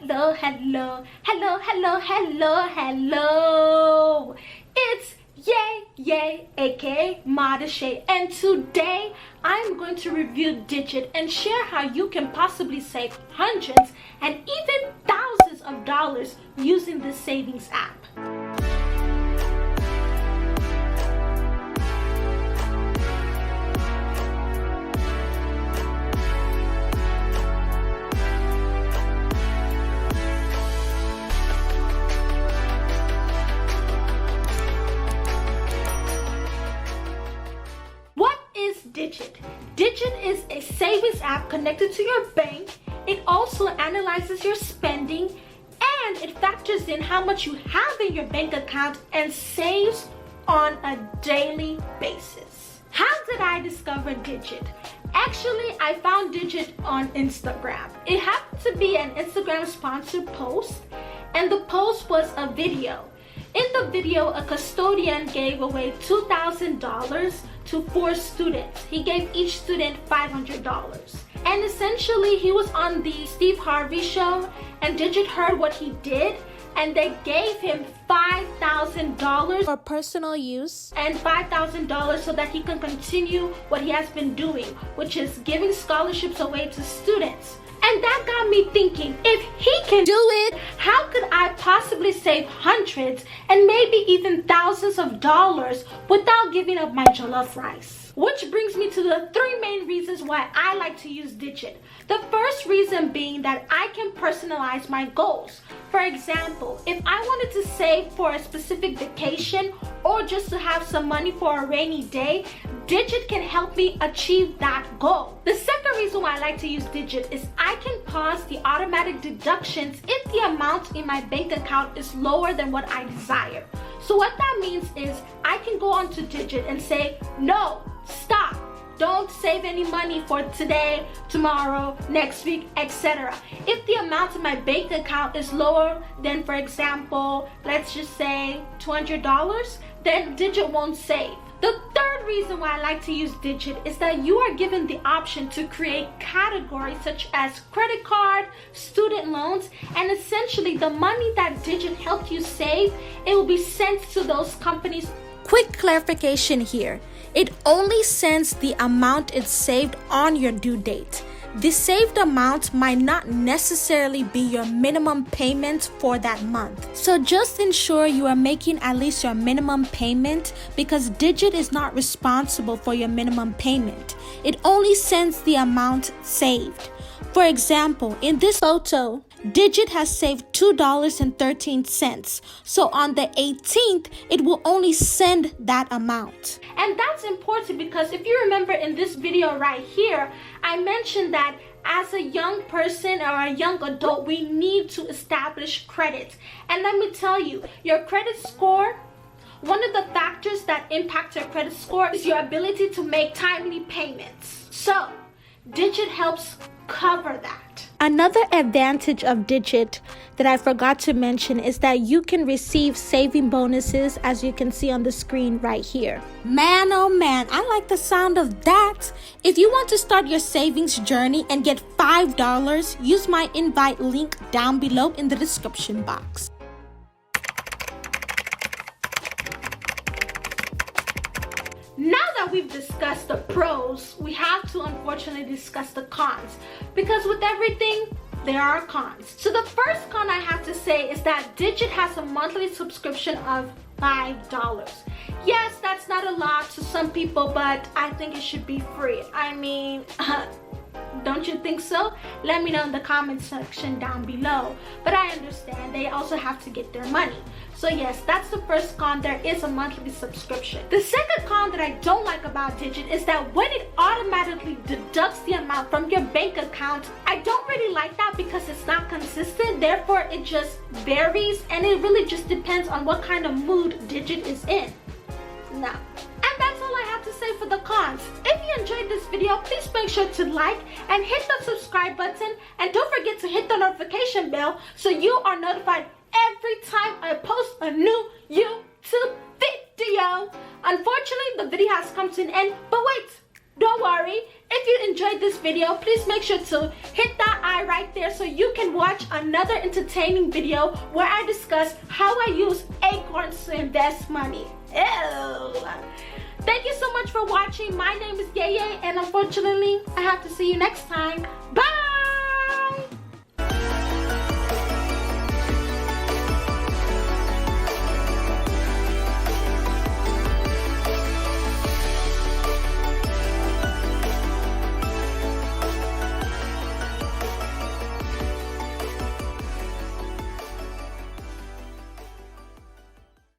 Hello, hello, hello, hello, hello, hello. It's Yay, aka MODISHYE, and today I'm going to review Digit and share how you can possibly save hundreds and even thousands of dollars using this savings app. Digit. Digit is a savings app connected to your bank. It also analyzes your spending and it factors in how much you have in your bank account and saves on a daily basis. How did I discover Digit? Actually, I found Digit on Instagram. It happened to be an Instagram sponsored post, and the post was a video. In the video, a custodian gave away $2,000 to 4 students. He gave each student $500. And essentially, he was on the Steve Harvey show, and Digit heard what he did, and they gave him $5,000 for personal use and $5,000 so that he can continue what he has been doing, which is giving scholarships away to students. And that got me thinking, if he can do it, how could I possibly save hundreds and maybe even thousands of dollars without giving up my jollof rice? Which brings me to the 3 main reasons why I like to use Digit. The first reason being that I can personalize my goals. For example, if I wanted to save for a specific vacation or just to have some money for a rainy day, Digit can help me achieve that goal. The second reason why I like to use Digit is I can pause the automatic deductions if the amount in my bank account is lower than what I desire. So what that means is I can go onto Digit and say, no, stop. Don't save any money for today, tomorrow, next week, etc. If the amount in my bank account is lower than, for example, let's just say $200, then Digit won't save. The third reason why I like to use Digit is that you are given the option to create categories such as credit card, student loans, and essentially the money that Digit helped you save, it will be sent to those companies. Quick clarification here. It only sends the amount it's saved on your due date. The saved amount might not necessarily be your minimum payment for that month. So just ensure you are making at least your minimum payment, because Digit is not responsible for your minimum payment. It only sends the amount saved. For example, in this photo, Digit has saved $2.13. So on the 18th, it will only send that amount. And that's important because if you remember in this video right here, I mentioned that as a young person or a young adult, we need to establish credit. And let me tell you, your credit score, one of the factors that impact your credit score is your ability to make timely payments. So Digit helps cover that. Another advantage of Digit that I forgot to mention is that you can receive saving bonuses, as you can see on the screen right here. Man, oh man, I like the sound of that. If you want to start your savings journey and get $5, use my invite link down below in the description box. Now that we've discussed the pros, we have to unfortunately discuss the cons, because with everything, there are cons. So the first con I have to say is that Digit has a monthly subscription of $5. Yes, that's not a lot to some people, but I think it should be free. I mean, don't you think so? Let me know in the comment section down below. But I understand they also have to get their money. So yes, that's the first con. There is a monthly subscription. The second con that I don't like about Digit is that when it automatically deducts the amount from your bank account, I don't really like that because it's not consistent. Therefore, it just varies, and it really just depends on what kind of mood Digit is in. Now, and that's all I have to say for the cons. If you enjoyed this video, please make sure to like and hit the subscribe button, and don't forget to hit the notification bell so you are notified every time I post a new YouTube video. Unfortunately, the video has come to an end, but wait, don't worry. If you enjoyed this video, please make sure to hit that eye right there so you can watch another entertaining video where I discuss how I use acorns to invest money. Ew. Thank you so much for watching. My name is Yeye, and unfortunately, I have to see you next time. Bye!